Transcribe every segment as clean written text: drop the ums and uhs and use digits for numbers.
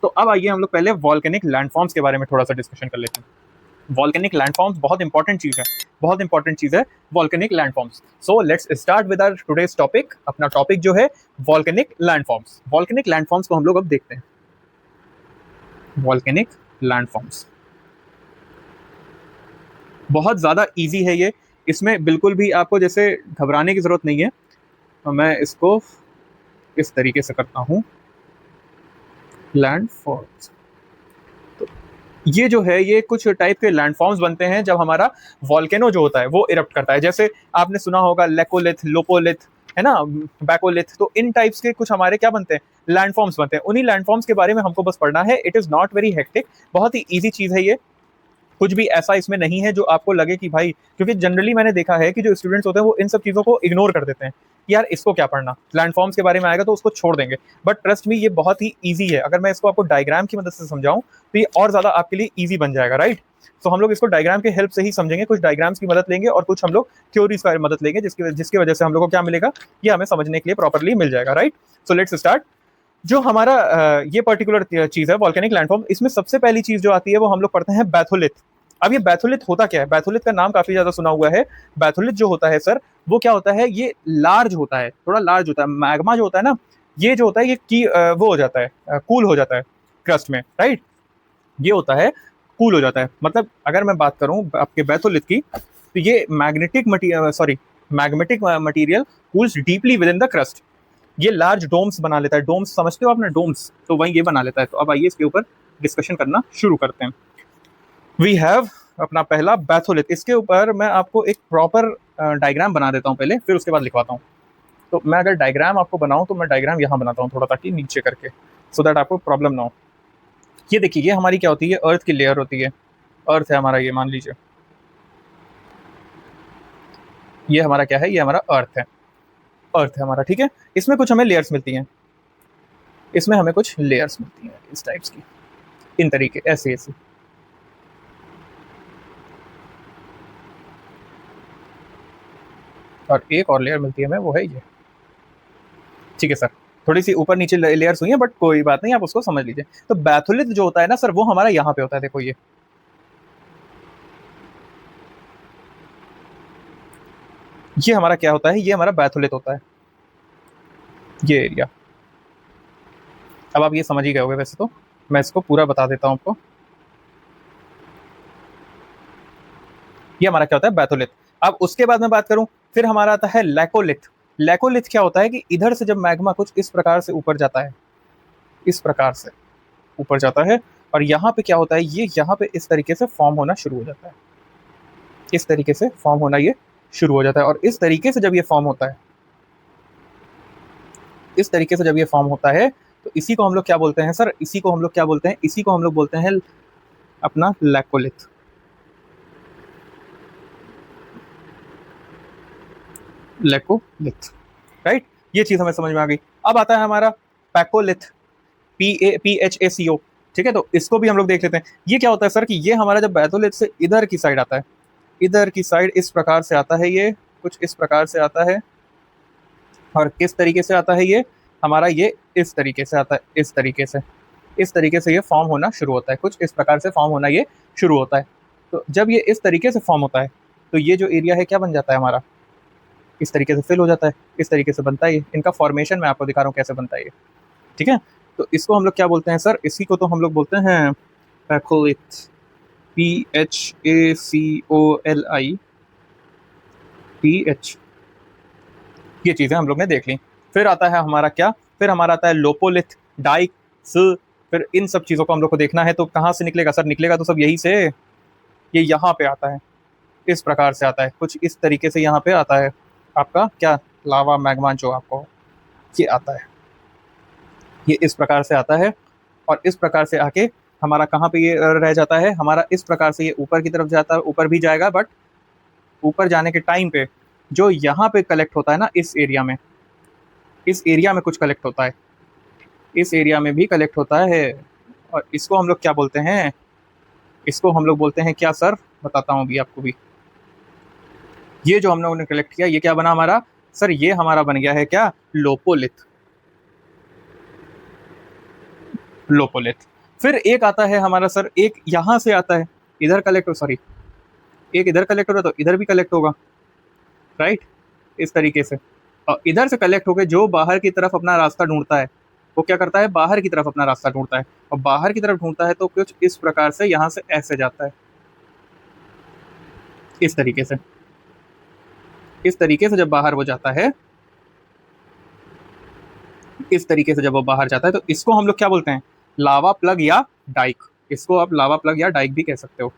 तो अब आइए हम लोग पहले वॉल्केनिक लैंडफॉर्म्स के बारे में थोड़ा सा डिस्कशन कर लेते हैं। वॉल्केनिक लैंडफॉर्म्स बहुत इंपॉर्टेंट चीज है, बहुत इंपॉर्टेंट चीज है volcanic landforms. So let's start with our today's topic. अपना टॉपिक जो है वॉल्केनिक लैंडफॉर्म्स। वॉल्केनिक लैंडफॉर्म्स को हम लोग अब देखते हैं। वॉल्केनिक लैंडफॉर्म्स बहुत ज्यादा इजी है ये, इसमें बिल्कुल भी आपको जैसे घबराने की जरूरत नहीं है। तो मैं इसको इस तरीके से करता हूँ, लैंडफॉर्म्स। तो ये जो है ये कुछ टाइप के लैंडफॉर्म्स बनते हैं जब हमारा वॉल्केनो जो होता है वो इरप्ट करता है। जैसे आपने सुना होगा लेकोलिथ, लोपोलिथ, है ना, बैकोलिथ। तो इन टाइप्स के कुछ हमारे क्या बनते हैं, लैंडफॉर्म्स बनते हैं। उन्हीं लैंडफॉर्म्स के बारे में हमको बस पढ़ना है। It is not very hectic, बहुत ही ईजी चीज है ये। कुछ भी ऐसा इसमें नहीं है जो आपको लगे कि भाई, क्योंकि जनरली मैंने देखा है कि जो स्टूडेंट्स होते हैं वो इन सब चीजों को इग्नोर कर देते हैं कि यार इसको क्या पढ़ना, लैंडफॉर्म्स के बारे में आएगा तो उसको छोड़ देंगे। बट ट्रस्ट मी, ये बहुत ही ईजी है। अगर मैं इसको आपको डायग्राम की मदद से समझाऊं तो ये और ज्यादा आपके लिए ईजी बन जाएगा, राइट। तो हम लोग इसको डायग्राम के हेल्प से ही समझेंगे, कुछ डायग्राम्स की मदद लेंगे और कुछ हम लोग थ्योरीज का मदद लेंगे, जिसकी वजह से हम लोग को क्या मिलेगा, ये हमें समझने के लिए प्रॉपरली मिल जाएगा, राइट। So let's start. जो हमारा ये पर्टिकुलर चीज है वॉल्केनिक लैंडफॉर्म, इसमें सबसे पहली चीज जो आती है वो हम लोग पढ़ते हैं बैथोलिथ। अब ये बैथोलिथ होता क्या है, बैथोलिथ का नाम काफी ज्यादा सुना हुआ है। बैथोलिथ जो होता है सर, वो क्या होता है, ये लार्ज होता है, थोड़ा लार्ज होता है। मैग्मा जो होता है ना, ये जो होता है ये की वो हो जाता है, कूल हो जाता है क्रस्ट में, राइट। ये होता है कूल हो जाता है। मतलब अगर मैं बात करूं आपके बैथोलिथ की, तो ये magnetic material cools deeply with in the crust. ये लार्ज डोम्स बना लेता है। डोम्स समझते हो आपने, डोम्स, तो वही ये बना लेता है। तो अब आइए इसके ऊपर डिस्कशन करना शुरू करते हैं। वी हैव अपना पहला बैथोलिथ। इसके ऊपर मैं आपको एक प्रॉपर डायग्राम बना देता हूँ पहले, फिर उसके बाद लिखवाता हूँ। तो मैं अगर डायग्राम आपको बनाऊँ तो मैं डायग्राम यहाँ बनाता हूँ थोड़ा, ताकि नीचे करके, सो दैट आपको प्रॉब्लम ना हो। ये देखिए, ये हमारी क्या होती है, अर्थ की लेयर होती है। अर्थ है हमारा, ये मान लीजिए ये हमारा क्या है, ये हमारा अर्थ है। अर्थ है हमारा, ठीक है। इसमें कुछ हमें लेयर्स मिलती हैं, इसमें हमें कुछ लेयर्स मिलती हैं इस टाइप्स की, इन तरीके, ऐसे ऐसे। और एक और लेयर मिलती है हमें, वो है ये, ठीक है सर। थोड़ी सी ऊपर नीचे लेयर्स हुई हैं, बट कोई बात नहीं, आप उसको समझ लीजिए। तो बैथोलिथ जो होता है ना सर, वो हमारा यहाँ पे होता है। देखो ये हमारा क्या होता है, ये हमारा बैथोलिथ होता है, ये एरिया। अब आप ये समझ ही गए होंगे वैसे तो, मैं इसको पूरा बता देता हूँ आपको। ये हमारा क्या होता है, बैथोलिथ। अब उसके बाद मैं बात करूं, फिर हमारा आता है लैकोलिथ। लैकोलिथ क्या होता है कि इधर से जब मैग्मा कुछ इस प्रकार से ऊपर जाता है, इस प्रकार से ऊपर जाता है, और यहाँ पे क्या होता है, ये यहाँ पे इस तरीके से फॉर्म होना शुरू हो जाता है। इस तरीके से फॉर्म होना ये शुरू हो जाता है। और इस तरीके से जब ये फॉर्म होता है, इस तरीके से जब ये फॉर्म होता है, तो इसी को हम लोग क्या बोलते हैं सर, इसी को हम लोग क्या बोलते हैं, इसी को हम लोग बोलते हैं अपना लैकोलिथ। Laccolith, right. ये चीज हमें समझ में आ गई। अब आता है हमारा पैकोलिथ, PAPHACO, ठीक है। तो इसको भी हम लोग देख लेते हैं। ये क्या होता है सर, कि ये हमारा जब बैथोलिथ से इधर की साइड आता है, इधर की साइड इस प्रकार से आता है, ये कुछ इस प्रकार से आता है। और किस तरीके से आता है, ये हमारा ये इस तरीके से आता है, इस तरीके से, इस तरीके से ये फॉर्म होना शुरू होता है, कुछ इस प्रकार से फॉर्म होना ये शुरू होता है। तो जब ये इस तरीके से फॉर्म होता है, तो ये जो एरिया है क्या बन जाता है हमारा, इस तरीके से फिल हो जाता है, इस तरीके से बनता है ये। इनका फॉर्मेशन मैं आपको दिखा रहा हूँ कैसे बनता है ये, ठीक है। तो इसको हम लोग क्या बोलते हैं सर, इसी को तो हम लोग बोलते हैं पैकोलिथ, PHACOLITH। ये चीजें हम लोग ने देख ली। फिर आता है हमारा क्या, फिर हमारा आता है लोपोलिथ, डाइक्स। फिर इन सब चीजों को हम लोग को देखना है, तो कहाँ से निकलेगा सर, निकलेगा तो सब यही से, ये यहाँ पे आता है, इस प्रकार से आता है, कुछ इस तरीके से यहाँ पे आता है आपका क्या, लावा मैग्मा जो आपको ये आता है, ये इस प्रकार से आता है। और इस प्रकार से आके हमारा कहाँ पे ये रह जाता है, हमारा इस प्रकार से ये ऊपर की तरफ जाता है, ऊपर भी जाएगा। बट ऊपर जाने के टाइम पे जो यहाँ पे कलेक्ट होता है ना, इस एरिया में, इस एरिया में कुछ कलेक्ट होता है, इस एरिया में भी कलेक्ट होता है। और इसको हम लोग क्या बोलते हैं, इसको हम लोग बोलते हैं क्या सर, बताता हूँ अभी आपको भी। ये जो हम लोगों ने कलेक्ट किया, ये क्या बना हमारा सर, ये हमारा बन गया है क्या, लोपोलिथ। लोपोलिथ। फिर एक आता है हमारा सर, एक यहाँ से आता है, इधर कलेक्ट, सॉरी, एक इधर कलेक्ट हो रहा है तो इधर भी कलेक्ट होगा, राइट, इस तरीके से। और इधर से कलेक्ट होकर जो बाहर की तरफ अपना रास्ता ढूंढता है, वो क्या करता है, बाहर की तरफ अपना रास्ता ढूंढता है। और बाहर की तरफ ढूंढता है तो कुछ इस प्रकार से यहाँ से ऐसे जाता है, इस तरीके से। इस तरीके से जब बाहर वो जाता है, इस तरीके से जब वो बाहर जाता है, तो इसको हम लोग क्या बोलते हैं, लावा प्लग या डाइक। इसको आप लावा प्लग या डाइक भी कह सकते हो,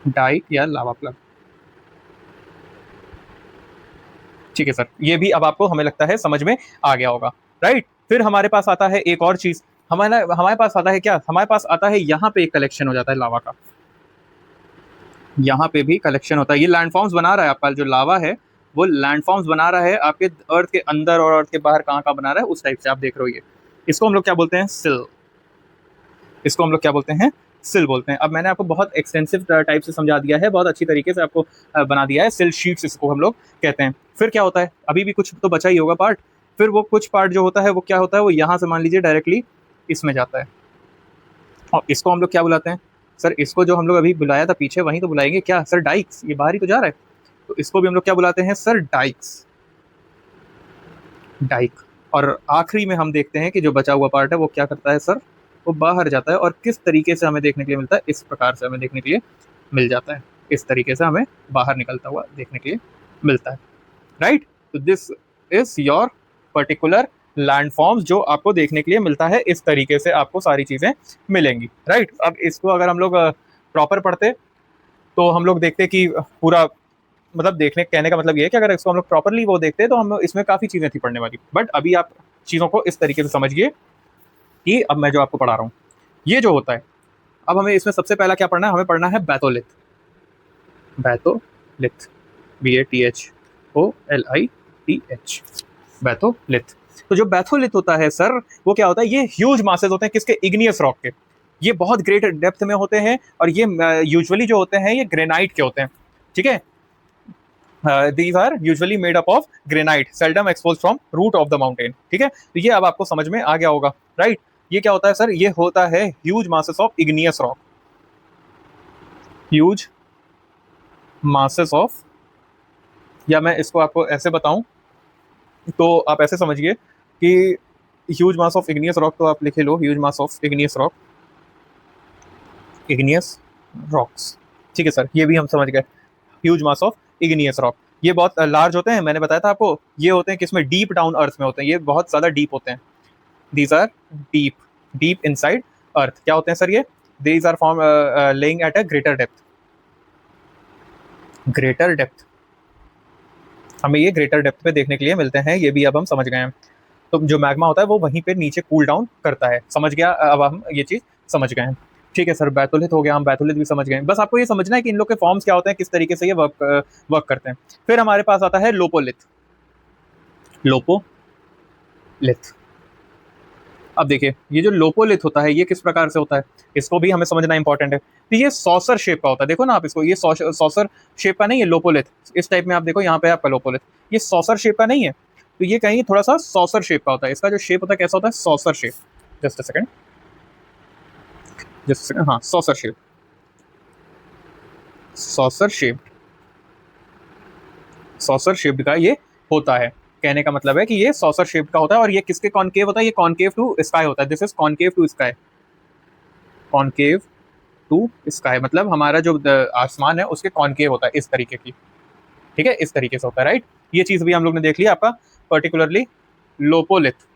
डाइक या लावा प्लग। ठीक है सर, ये भी अब आपको हमें लगता है समझ में आ गया होगा, राइट। फिर हमारे पास आता है एक और चीज, हमारे पास आता है क्या, हमारे पास आता है यहाँ पे एक कलेक्शन हो जाता है लावा का, यहाँ पे भी कलेक्शन होता है। ये लैंडफॉर्म्स बना रहा है आपका जो लावा है, वो लैंडफॉर्म्स बना रहा है आपके अर्थ के अंदर और अर्थ के बाहर, कहाँ कहाँ बना रहा है उस टाइप से आप देख रहे हो। ये इसको हम लोग क्या बोलते हैं, सिल। इसको हम लोग क्या बोलते हैं, सिल बोलते हैं। अब मैंने आपको बहुत एक्सटेंसिव टाइप से समझा दिया है, बहुत अच्छी तरीके से आपको बना दिया है, सिल शीट्स इसको हम लोग कहते हैं। फिर क्या होता है, अभी भी कुछ तो बचा ही होगा पार्ट। फिर वो कुछ पार्ट जो होता है वो क्या होता है, वो यहाँ से मान लीजिए डायरेक्टली इसमें जाता है, और इसको हम लोग क्या बुलाते हैं सर, इसको जो हम लोग अभी बुलाया था पीछे, वहीं तो बुलाएंगे क्या सर, डाइक्स। ये बाहर ही तो जा रहा है, तो इसको भी हम लोग क्या बुलाते हैं सर, डाइक्स, डाइक। और आखिरी में हम देखते हैं कि जो बचा हुआ पार्ट है वो क्या करता है सर, वो बाहर जाता है। और किस तरीके से हमें देखने के लिए मिलता है, इस प्रकार से हमें देखने के लिए मिल जाता है, इस तरीके से हमें बाहर निकलता हुआ देखने के लिए मिलता है, राइट। तो this is your particular landforms जो आपको देखने के लिए मिलता है, इस तरीके से आपको सारी चीज़ें मिलेंगी, राइट। अब इसको अगर हम लोग प्रॉपर पढ़ते तो हम लोग देखते कि पूरा, मतलब देखने कहने का मतलब ये है कि अगर इसको हम लोग प्रॉपरली वो देखते तो हम इसमें काफ़ी चीज़ें थी पढ़ने वाली। बट अभी आप चीज़ों को इस तरीके से समझिए कि अब मैं जो आपको पढ़ा रहा हूँ ये जो होता है, अब हमें इसमें सबसे पहला क्या पढ़ना है, हमें पढ़ना है बैथोलिथ। Batholith, BATHOLITH, batholith. तो जो बैथोलिथ होता है सर, वो क्या होता है, ये ह्यूज मासेस होते हैं किसके, इग्नियस रॉक के। ये बहुत ग्रेट डेप्थ में होते हैं, और ये यूजुअली जो होते हैं ये ग्रेनाइट के होते हैं, ठीक है। these are usually made up of granite, seldom exposed from root of the mountain, ठीक है। तो ये अब आपको समझ में आ गया होगा, राइट। ये क्या होता है सर, ये होता है huge masses of igneous rock, huge masses of, या मैं इसको आपको ऐसे बताऊं तो आप ऐसे समझिए कि huge mass of igneous rock, तो आप लिखे लो huge mass of igneous rock, igneous rocks, ठीक है सर, ये भी हम समझ गए, huge mass of igneous rock. ये बहुत लार्ज होते हैं, मैंने बताया था आपको, ये होते हैं किसमें, डीप डाउन अर्थ में होते हैं, ये बहुत ज़्यादा डीप होते हैं। These are deep, deep inside earth. क्या होते हैं सर ये, these are form lying at a greater depth, greater depth. हमें ये ग्रेटर डेप्थ पे देखने के लिए मिलते हैं, ये भी अब हम समझ गए हैं। तो जो मैग्मा होता है वो वहीं पे नीचे कूल डाउन करता है, समझ गया, अब हम ये चीज़ समझ गए हैं। ठीक है सर, बैथोलिथ हो गया, हम बैथोलिथ भी समझ गए। बस आपको ये समझना है कि इन लोग के फॉर्म्स क्या होते हैं, किस तरीके से ये वर्क करते हैं। फिर हमारे पास आता है लोपोलिथ, लोपोलिथ। अब देखिए ये जो लोपोलिथ होता है ये किस प्रकार से होता है, इसको भी हमें समझना इंपॉर्टेंट है। तो ये सॉसर शेप का होता है, देखो ना आप इसको, ये सॉसर शेप का नहीं है लोपोलिथ, इस टाइप में आप देखो यहाँ पे आपका लोपोलिथ, ये सॉसर शेप का नहीं है, तो ये कहीं थोड़ा सा सॉसर शेप का होता है। इसका जो शेप होता है कैसा होता है, saucer shape. Just a second, just second, हाँ saucer shape, saucer shape, saucer shape का ये होता है। कहने का मतलब है कि ये सॉसर शेप का होता है, और ये किसके कॉनकेव होता है, ये कॉनकेव टू स्काई होता है। This is concave to sky, concave to sky मतलब हमारा जो आसमान है उसके कॉनकेव होता है इस तरीके की, ठीक है, इस तरीके से होता है, राइट। ये चीज़ भी हम लोग ने देख लिया आपका पर्टिकुलरली लोपोलिथ,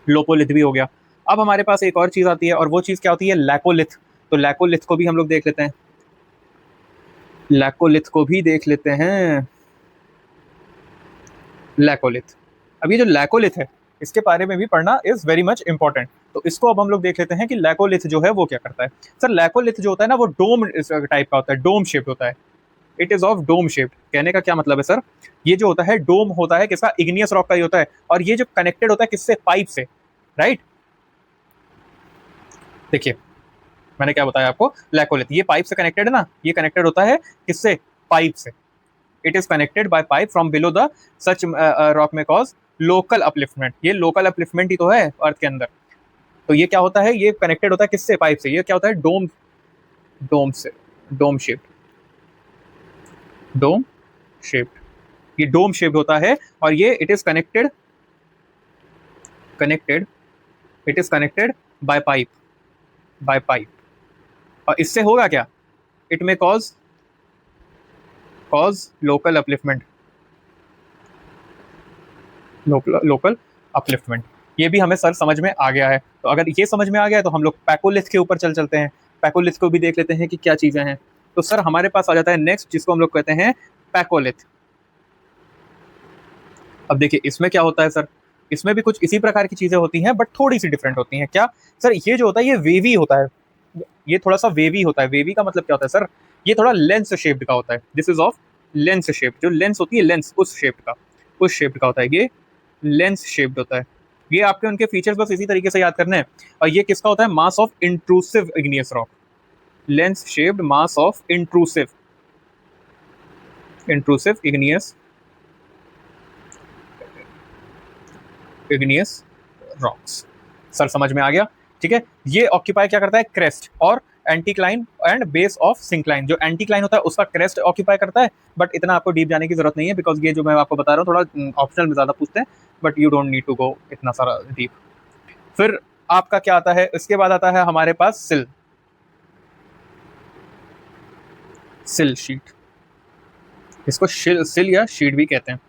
लोपोलिथ भी हो गया। अब हमारे पास एक और चीज़ आती है, और वो चीज़ क्या होती है, लैकोलिथ। तो लैकोलिथ को भी हम लोग देख लेते हैं, लैकोलिथ को भी देख लेते हैं, लैकोलिथ। अब ये जो लैकोलिथ है इसके बारे में भी पढ़ना इज वेरी मच इंपॉर्टेंट। तो इसको अब हम लोग देख लेते हैं कि लैकोलिथ जो है वो क्या करता है। सर लैकोलिथ जो होता है ना वो डोम टाइप का होता है, डोम शेप होता है, it is of dome shape. कहने का क्या मतलब है सर, ये जो होता है डोम होता है किसका, इग्नियस रॉक का ही होता है, और ये जो कनेक्टेड होता है किससे, पाइप से, राइट। देखिए मैंने क्या बताया आपको, लैकोलिथ ये पाइप से कनेक्टेड है ना, ये कनेक्टेड होता है किससे, पाइप से। It is connected by pipe from below the such rock में कॉज लोकल अपलिफ्टमेंट। ये लोकल अपलिफ्टमेंट ही तो है अर्थ के अंदर, तो ये क्या होता है, ये कनेक्टेड होता है किससे, पाइप से। ये क्या होता है, डोम, डोम से, डोम शेप्ड, डोम शेप्ड, ये डोम शेप्ड होता है। और ये it is connected, connected, it is connected by pipe, bye pipe. और इससे होगा क्या, इट में cause, cause local upliftment, local upliftment. ये भी हमें सर समझ में आ गया है। तो अगर ये समझ में आ गया है तो हम लोग पैकोलिथ के ऊपर चलते हैं। पैकोलिथ को भी देख लेते हैं कि क्या चीजें हैं। तो सर हमारे पास आ जाता है नेक्स्ट, जिसको हम लोग कहते हैं पैकोलिथ। अब देखिए इसमें क्या होता है सर, इसमें भी कुछ इसी प्रकार की चीजें होती हैं, बट थोड़ी सी डिफरेंट होती हैं। क्या सर, ये जो होता है ये वेवी होता है, ये थोड़ा सा वेवी होता है। वेवी का मतलब क्या होता है सर, ये थोड़ा लेंस शेप्ड का होता है। This is of lens shape, जो लेंस होती है, लेंस उस शेप का, उस शेप का होता है, ये लेंस शेप्ड होता है। ये आपके उनके फीचर्स बस इसी तरीके से याद करने हैं। और ये किसका होता है, mass of intrusive igneous rock, lens shaped mass of intrusive, intrusive igneous, igneous rocks. Sir समझ में आ गया, ठीक है। ये ऑक्यूपाई क्या करता है, क्रेस्ट और anticline and base of syncline. जो एंटीक्लाइन होता है उसका क्रेस्ट ऑक्यूपाई करता है, बट इतना आपको डीप जाने की जरूरत नहीं है, बिकॉज ये जो मैं आपको बता रहा हूँ थोड़ा ऑप्शनल में ज्यादा पूछते हैं, but you don't need to go इतना सारा डीप। फिर आपका क्या आता है, इसके बाद आता है हमारे पास सिल, सिल शीट, इसको सिल या शीट भी कहते हैं।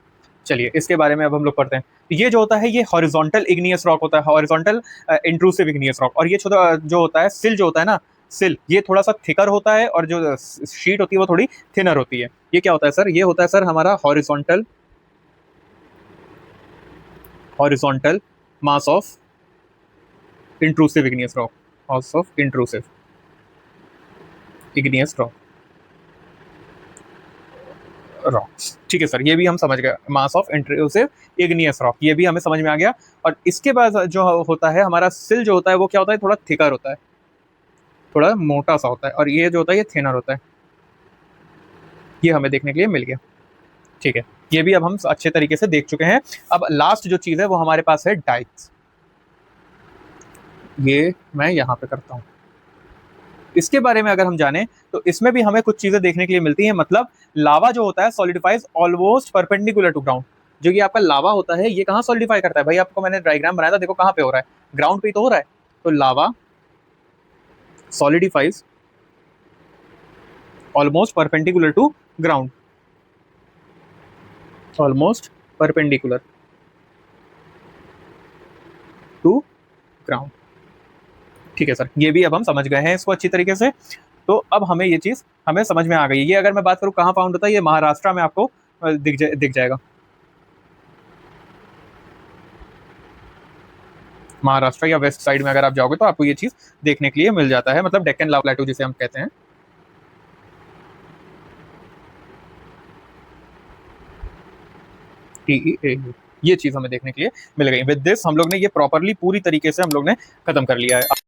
चलिए इसके बारे में अब हम लोग पढ़ते हैं। ये जो होता है ये हॉरिजॉन्टल इग्नियस रॉक होता है, हॉरिजॉन्टल इंट्रूसिव इग्नियस रॉक। और ये छोटा जो होता है सिल, जो होता है ना सिल, ये थोड़ा सा थिकर होता है, और जो शीट होती है वो थोड़ी थिनर होती है। ये क्या होता है सर, ये होता है सर हमारा horizontal, horizontal mass of intrusive igneous rock, mass of intrusive igneous rock, rocks. ठीक है सर, ये भी हम समझ गए, mass of intrusive igneous rock, ये भी हमें समझ में आ गया। और इसके बाद जो होता है हमारा सिल, जो होता है वो क्या होता है, थोड़ा थिकर होता है, थोड़ा मोटा सा होता है। और ये जो होता है ये थिनर होता है, ये हमें देखने के लिए मिल गया। ठीक है, ये भी अब हम अच्छे तरीके से देख चुके हैं। अब लास्ट जो चीज है वो हमारे पास है डाइक्स। ये मैं यहाँ पे करता हूँ। इसके बारे में अगर हम जाने तो इसमें भी हमें कुछ चीजें देखने के लिए मिलती हैं। मतलब लावा जो होता है solidifies almost perpendicular to ground. जो कि आपका लावा होता है ये कहाँ सॉलिडिफाई करता है भाई, आपको मैंने डायग्राम बनाया था, देखो कहाँ पे हो रहा है, ग्राउंड पे ही तो हो रहा है। तो lava solidifies almost perpendicular to ground, almost perpendicular to ground. ठीक है सर, ये भी अब हम समझ गए हैं इसको अच्छी तरीके से। तो अब हमें ये चीज हमें समझ में आ गई। ये अगर मैं बात करूँ कहाँ फाउंड होता है, ये महाराष्ट्र में आपको दिख जाएगा। महाराष्ट्र या वेस्ट साइड में अगर आप जाओगे तो आपको ये चीज देखने के लिए मिल जाता है। मतलब डेक्कन लावा प्लेटू जिसे हम कहते हैं। TEAU, ये चीज हमें देखने के लिए मिल गई। विद दिस हम लोग ने ये प्रॉपरली पूरी तरीके से हम लोग ने खत्म कर लिया है।